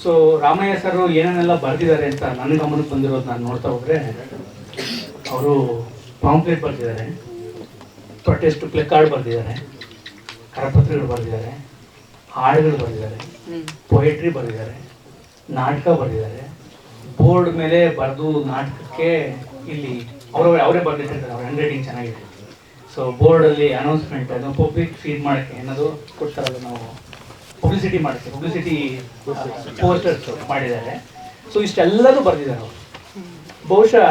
So Ramaiah sir ಏನೇನೆಲ್ಲ ಬರೆದಿದ್ದಾರೆ ಅಂತ ನನ್ನ ಗಮನಕ್ಕೆ ಬಂದಿರೋದು ನಾನು ನೋಡ್ತಾ ಹೋದರೆ, ಅವರು ಪಾಂಪ್ಲೆಟ್ ಬರೆದಿದ್ದಾರೆ, ಪ್ರೊಟೆಸ್ಟ್ ಪ್ಲೇ ಕಾರ್ಡ್ ಬರೆದಿದ್ದಾರೆ, ಕರಪತ್ರಗಳು ಬರೆದಿದ್ದಾರೆ, ಹಾಡುಗಳು ಬರೆದಿದ್ದಾರೆ, ಪೊಯೆಟ್ರಿ ಬರೆದಿದ್ದಾರೆ, ನಾಟಕ ಬರೆದಿದ್ದಾರೆ. ಬೋರ್ಡ್ ಮೇಲೆ ಬರೆದು ನಾಟಕಕ್ಕೆ ಇಲ್ಲಿ ಅವರೇ ಬರೆದಿಟ್ಟಿರ್ತಾರೆ, ಅವ್ರ ಹ್ಯಾಂಡ್ ರೈಟಿಂಗ್ ಚೆನ್ನಾಗಿದೆ. ಸೊ ಬೋರ್ಡಲ್ಲಿ ಅನೌನ್ಸ್ಮೆಂಟ್, ಅದು ಪಬ್ಲಿಕ್ ಫೀಡ್ ಮಾಡೋಕ್ಕೆ ಏನದು ಕೊಡ್ತಾರಲ್ಲ, ನಾವು ಪಬ್ಲಿಸಿಟಿ ಮಾಡೋಕ್ಕೆ, ಪಬ್ಲಿಸಿಟಿ ಪೋಸ್ಟರ್ಸ್ ಮಾಡಿದ್ದಾರೆ. ಸೊ ಇಷ್ಟೆಲ್ಲದೂ ಬರೆದಿದ್ದಾರೆ ಅವರು. ಬಹುಶಃ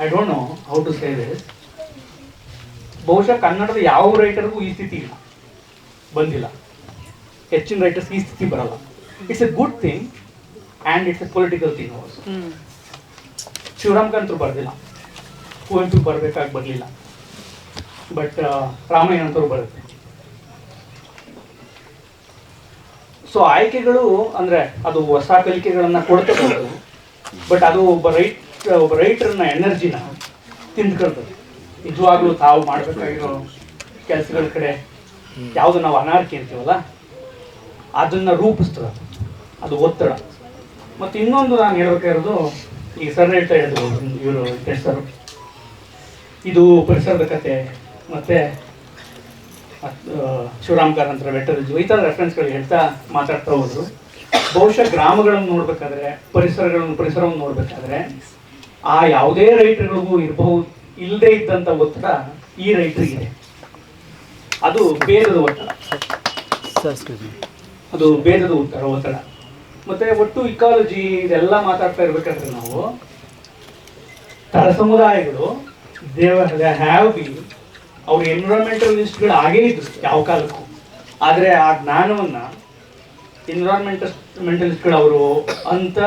I don't know how to say this, ಬಹುಶಃ ಕನ್ನಡದ ಯಾವ ರೈಟರ್ಗೂ ಈ ಸ್ಥಿತಿ ಇಲ್ಲ, ಬಂದಿಲ್ಲ. ಹೆಚ್ಚಿನ ರೈಟರ್ಸ್ ಈ ಸ್ಥಿತಿ ಬರಲ್ಲ. It's a good thing and it's a political thing also. Shivaram ಕಾಂತರು ಬರೆದಿಲ್ಲ, ಕುವೆಂಪು ಬರಬೇಕಾಗಿ ಬರಲಿಲ್ಲ, ಬಟ್ ರಾಮಯ್ಯ ಅಂತವ್ರು ಬರುತ್ತೆ. ಸೊ ಆಯ್ಕೆಗಳು ಅಂದರೆ ಅದು ಹೊಸ ಕಲಿಕೆಗಳನ್ನು ಕೊಡ್ತಕ್ಕಂಥದ್ದು, ಬಟ್ ಅದು ಒಬ್ಬ ರೈಟರ್ನ ಎನರ್ಜಿನ ತಿಂದ್ಕೊಳ್ತದೆ. ನಿಜವಾಗ್ಲೂ ತಾವು ಮಾಡಬೇಕಾಗಿರೋ ಕೆಲಸಗಳ ಕಡೆ ಯಾವುದು ನಾವು ಅನಾರ್ಕಿ ಅಂತೀವಲ್ಲ, ಅದನ್ನು ರೂಪಿಸ್ತದೆ, ಅದು ಒತ್ತಡ. ಮತ್ತು ಇನ್ನೊಂದು ನಾನು ಹೇಳ್ಬೇಕಾಗಿರೋದು, ಈಗ ಸರ್ ಹೇಳ್ತಾ ಇದ್ರು ಇವರು ಸರ್, ಇದು ಪರಿಸರದ ಕತೆ ಮತ್ತು ಶಿವರಾಮ್ ಕಾರಂತರ ವೆಟರಿಜು, ಈ ಥರ ರೆಫರೆನ್ಸ್ಗಳು ಹೇಳ್ತಾ ಮಾತಾಡ್ತಾ ಹೋದ್ರು. ಬಹುಶಃ ಗ್ರಾಮಗಳನ್ನು ನೋಡ್ಬೇಕಾದ್ರೆ, ಪರಿಸರವನ್ನು ನೋಡ್ಬೇಕಾದ್ರೆ ಆ ಯಾವುದೇ ರೈಟರ್ಗಳಿಗೂ ಇಲ್ಲದೆ ಇದ್ದಂಥ ಒತ್ತಡ ಈ ರೈಟರಿಗೆ, ಅದು ಭೇದದ ಒತ್ತಡ, ಅದು ಭೇದದ ಒತ್ತಡ. ಮತ್ತೆ ಒಟ್ಟು ಇಕಾಲಜಿ ಇದೆಲ್ಲ ಮಾತಾಡ್ತಾ ಇರ್ಬೇಕಾದ್ರೆ ನಾವು ತಳ ಸಮುದಾಯಗಳು ಹ್ಯಾವ್ ಬಿ ಅವ್ರ ಎನ್ವಿರಾನ್ಮೆಂಟಲಿಸ್ಟ್ಗಳು ಆಗೇ ಇದ್ರು ಯಾವ ಕಾಲಕ್ಕೂ. ಆದರೆ ಆ ಜ್ಞಾನವನ್ನು ಎನ್ವಿರಾನ್ಮೆಂಟಲಿಸ್ಟ್ಗಳು ಅವರು ಅಂತ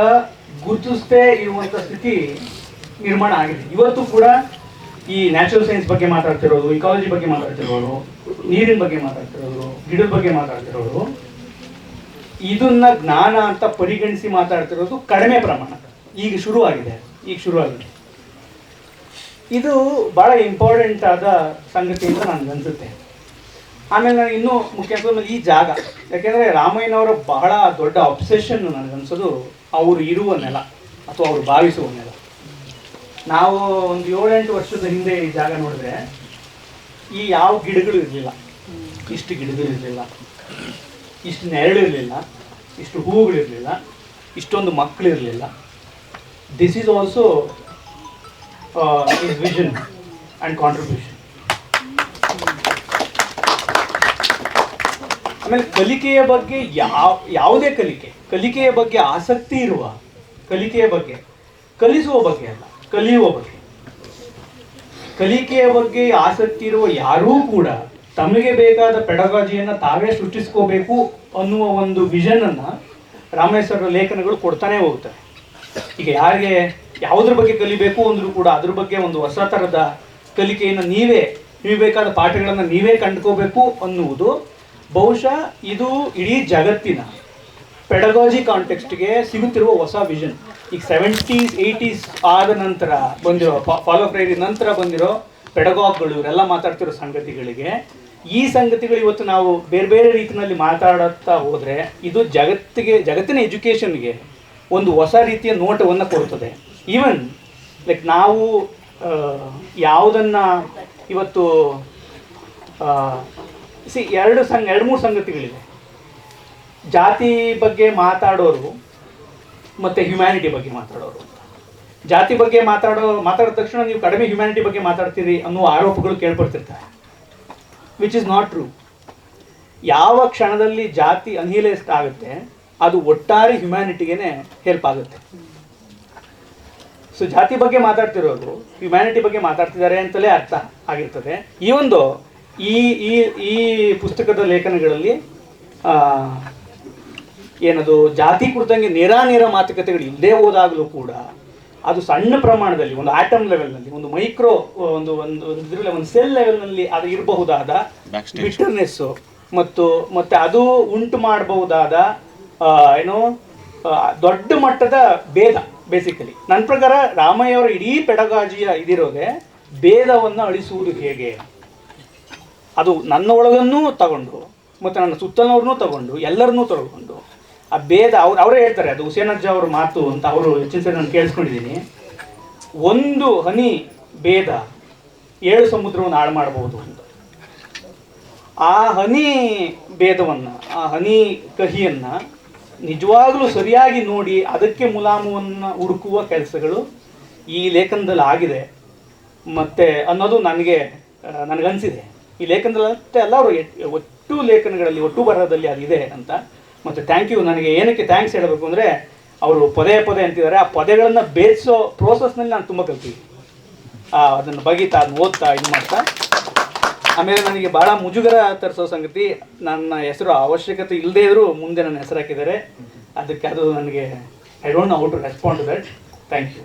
ಗುರುತಿಸದೇ ಇರುವಂಥ ಸ್ಥಿತಿ ನಿರ್ಮಾಣ ಆಗಿದೆ. ಇವತ್ತು ಕೂಡ ಈ ನ್ಯಾಚುರಲ್ ಸೈನ್ಸ್ ಬಗ್ಗೆ ಮಾತಾಡ್ತಿರೋರು, ಇಕಾಲಜಿ ಬಗ್ಗೆ ಮಾತಾಡ್ತಿರೋರು, ನೀರಿನ ಬಗ್ಗೆ ಮಾತಾಡ್ತಿರೋರು, ಗಿಡದ ಬಗ್ಗೆ ಮಾತಾಡ್ತಿರೋರು, ಇದನ್ನ ಜ್ಞಾನ ಅಂತ ಪರಿಗಣಿಸಿ ಮಾತಾಡ್ತಿರೋದು ಕಡಿಮೆ ಪ್ರಮಾಣ. ಈಗ ಶುರುವಾಗಿದೆ. ಇದು ಭಾಳ ಇಂಪಾರ್ಟೆಂಟ್ ಆದ ಸಂಗತಿ ಅಂತ ನನಗನ್ಸುತ್ತೆ. ಆಮೇಲೆ ನನಗೆ ಇನ್ನೂ ಮುಖ್ಯ ಈ ಜಾಗ, ಯಾಕೆಂದರೆ ರಾಮಯ್ಯನವರ ಬಹಳ ದೊಡ್ಡ ಅಬ್ಸೆಷನ್ ನನಗನ್ಸೋದು ಅವರು ಇರುವ ನೆಲ ಅಥವಾ ಅವರು ಭಾವಿಸುವ ನೆಲ. ನಾವು ಒಂದು 7-8 ವರ್ಷದ ಹಿಂದೆ ಈ ಜಾಗ ನೋಡಿದ್ರೆ ಈ ಯಾವ ಗಿಡಗಳು ಇರಲಿಲ್ಲ, ಇಷ್ಟು ಗಿಡಗಳಿರಲಿಲ್ಲ, ಇಷ್ಟು ನೆರಳಿರಲಿಲ್ಲ, ಇಷ್ಟು ಹೂವುಗಳಿರಲಿಲ್ಲ, ಇಷ್ಟೊಂದು ಮಕ್ಕಳಿರಲಿಲ್ಲ. This is also is vision and contribution. ಆಮೇಲೆ ಕಲಿಕೆಯ ಬಗ್ಗೆ ಯಾವುದೇ ಕಲಿಕೆಯ ಬಗ್ಗೆ ಆಸಕ್ತಿ ಇರುವ, ಕಲಿಕೆಯ ಬಗ್ಗೆ, ಕಲಿಸುವ ಬಗ್ಗೆ ಅಲ್ಲ, ಕಲಿಯುವ ಬಗ್ಗೆ, ಕಲಿಕೆಯ ಬಗ್ಗೆ ಆಸಕ್ತಿ ಇರುವ ಯಾರೂ ಕೂಡ ತಮಗೆ ಬೇಕಾದ ಪೆಡಗಾಜಿಯನ್ನು ತಾವೇ ಸೃಷ್ಟಿಸ್ಕೋಬೇಕು ಅನ್ನುವ ಒಂದು ವಿಷನನ್ನು ರಾಮಯ್ಯ ಸರ್ ಲೇಖನಗಳು ಕೊಡ್ತಾನೆ ಹೋಗ್ತಾರೆ. ಈಗ ಯಾರಿಗೆ ಯಾವುದ್ರ ಬಗ್ಗೆ ಕಲಿಬೇಕು ಅಂದರೂ ಕೂಡ ಅದ್ರ ಬಗ್ಗೆ ಒಂದು ಹೊಸ ಥರದ ಕಲಿಕೆಯನ್ನು ನೀವೇ ಬೇಕಾದ ಪಾಠಗಳನ್ನು ನೀವೇ ಕಂಡುಕೋಬೇಕು ಅನ್ನುವುದು ಬಹುಶಃ ಇದು ಇಡೀ ಜಗತ್ತಿನ ಪೆಡಗಾಜಿ ಕಾಂಟೆಕ್ಸ್ಟ್ಗೆ ಸಿಗುತ್ತಿರುವ ಹೊಸ ವಿಷನ್. ಈಗ 70s 80s ಆದ ನಂತರ ಬಂದಿರೋ ಫಾಲೋ ಫ್ರೈರಿ ನಂತರ ಬಂದಿರೋ ಪೆಡಗಾಗ್ಗಳು ಇವರೆಲ್ಲ ಮಾತಾಡ್ತಿರೋ ಸಂಗತಿಗಳಿಗೆ ಈ ಸಂಗತಿಗಳು ಇವತ್ತು ನಾವು ಬೇರೆ ಬೇರೆ ರೀತಿಯಲ್ಲಿ ಮಾತಾಡುತ್ತಾ ಹೋದರೆ ಇದು ಜಗತ್ತಿನ ಎಜುಕೇಷನ್ಗೆ ಒಂದು ಹೊಸ ರೀತಿಯ ನೋಟವನ್ನು ಕೊಡುತ್ತದೆ. ಈವನ್ ಲೈಕ್ ನಾವು ಯಾವುದನ್ನು ಇವತ್ತು ಎರಡು ಮೂರು ಸಂಗತಿಗಳಿವೆ. ಜಾತಿ ಬಗ್ಗೆ ಮಾತಾಡೋರು ಮತ್ತು ಹ್ಯುಮ್ಯಾನಿಟಿ ಬಗ್ಗೆ ಮಾತಾಡೋರು. ಜಾತಿ ಬಗ್ಗೆ ಮಾತಾಡಿದ ತಕ್ಷಣ ನೀವು ಕಡಿಮೆ ಹ್ಯುಮ್ಯಾನಿಟಿ ಬಗ್ಗೆ ಮಾತಾಡ್ತೀರಿ ಅನ್ನೋ ಆರೋಪಗಳು ಕೇಳ್ಪಡ್ತಿರ್ತಾರೆ, ವಿಚ್ ಇಸ್ ನಾಟ್ ಟ್ರೂ. ಯಾವ ಕ್ಷಣದಲ್ಲಿ ಜಾತಿ ಅನ್ಹಿಲೇಸ್ಟ್ ಆಗುತ್ತೆ ಅದು ಒಟ್ಟಾರೆ ಹ್ಯುಮ್ಯಾನಿಟಿಗೆ ಹೆಲ್ಪ್ ಆಗುತ್ತೆ. ಸೊ ಜಾತಿ ಬಗ್ಗೆ ಮಾತಾಡ್ತಿರೋರು ಹ್ಯುಮ್ಯಾನಿಟಿ ಬಗ್ಗೆ ಮಾತಾಡ್ತಿದ್ದಾರೆ ಅಂತಲೇ ಅರ್ಥ ಆಗಿರ್ತದೆ. ಈ ಒಂದು ಈ ಪುಸ್ತಕದ ಲೇಖನಗಳಲ್ಲಿ ಏನದು ಜಾತಿ ಕುರಿತಂಗೆ ನೇರ ಮಾತುಕತೆಗಳು ಇಲ್ಲದೆ ಹೋದಾಗಲೂ ಕೂಡ ಅದು ಸಣ್ಣ ಪ್ರಮಾಣದಲ್ಲಿ ಒಂದು ಆಟಮ್ ಲೆವೆಲ್ನಲ್ಲಿ, ಒಂದು ಮೈಕ್ರೋ ಒಂದು ಸೆಲ್ ಲೆವೆಲ್ನಲ್ಲಿ ಅದು ಇರಬಹುದಾದ ಬಿಟರ್ನೆಸ್ಸು ಮತ್ತು ಅದು ಉಂಟು ಮಾಡಬಹುದಾದ ದೊಡ್ಡ ಮಟ್ಟದ ಭೇದ. ಬೇಸಿಕಲಿ ನನ್ನ ಪ್ರಕಾರ ರಾಮಯ್ಯವರ ಇಡೀ ಪೆಡಗಾಜಿಯ ಇದಿರೋದೆ ಭೇದವನ್ನು ಅಳಿಸುವುದು ಹೇಗೆ, ಅದು ನನ್ನ ಒಳಗನ್ನೂ ತಗೊಂಡು ಮತ್ತು ನನ್ನ ಸುತ್ತಲವ್ರನ್ನೂ ತಗೊಂಡು ಎಲ್ಲರನ್ನೂ ತಗೊಂಡು ಆ ಭೇದ ಅವರೇ ಹೇಳ್ತಾರೆ, ಅದು ಹುಸೇನಜ್ಜ ಅವ್ರ ಮಾತು ಅಂತ ಅವರು ಹೆಚ್ಚಿನ ಸರಿ ನಾನು ಕೇಳಿಸ್ಕೊಂಡಿದ್ದೀನಿ. ಒಂದು ಹನಿ ಭೇದ 7 ಸಮುದ್ರವನ್ನು ಹಾಳು ಮಾಡಬಹುದು ಅಂತ. ಆ ಹನಿ ಭೇದವನ್ನು, ಆ ಹನಿ ಕಹಿಯನ್ನು ನಿಜವಾಗಲೂ ಸರಿಯಾಗಿ ನೋಡಿ ಅದಕ್ಕೆ ಮುಲಾಮುವನ್ನು ಹುಡುಕುವ ಕೆಲಸಗಳು ಈ ಲೇಖನದಲ್ಲಿ ಆಗಿದೆ ಮತ್ತು ಅನ್ನೋದು ನನಗನ್ಸಿದೆ. ಈ ಲೇಖನದಲ್ಲಿ ಅಷ್ಟೇ ಅಲ್ಲ, ಅವರು ಒಟ್ಟು ಲೇಖನಗಳಲ್ಲಿ, ಒಟ್ಟು ಬರಹದಲ್ಲಿ ಅದಿದೆ ಅಂತ. ಮತ್ತು ಥ್ಯಾಂಕ್ ಯು. ನನಗೆ ಏನಕ್ಕೆ ಥ್ಯಾಂಕ್ಸ್ ಹೇಳಬೇಕು ಅಂದರೆ, ಅವರು ಪದೇ ಪದೇ ಅಂತಿದ್ದಾರೆ, ಆ ಪದಗಳನ್ನು ಬೇಯಿಸೋ ಪ್ರೋಸೆಸ್ನಲ್ಲಿ ನಾನು ತುಂಬ ಕಲ್ತೀನಿ. ಅದನ್ನು ಬಗೀತಾ, ಅದನ್ನ ಓದ್ತಾ, ಇದು ಮಾಡ್ತಾ. ಆಮೇಲೆ ನನಗೆ ಭಾಳ ಮುಜುಗರ ತರಿಸೋ ಸಂಗತಿ, ನನ್ನ ಹೆಸರು ಅವಶ್ಯಕತೆ ಇಲ್ಲದೇ ಇದ್ದರೂ ಮುಂದೆ ನನ್ನ ಹೆಸರು ಹಾಕಿದ್ದಾರೆ. ಅದಕ್ಕೆ ಅದು ನನಗೆ I don't know how to respond to that. Thank you.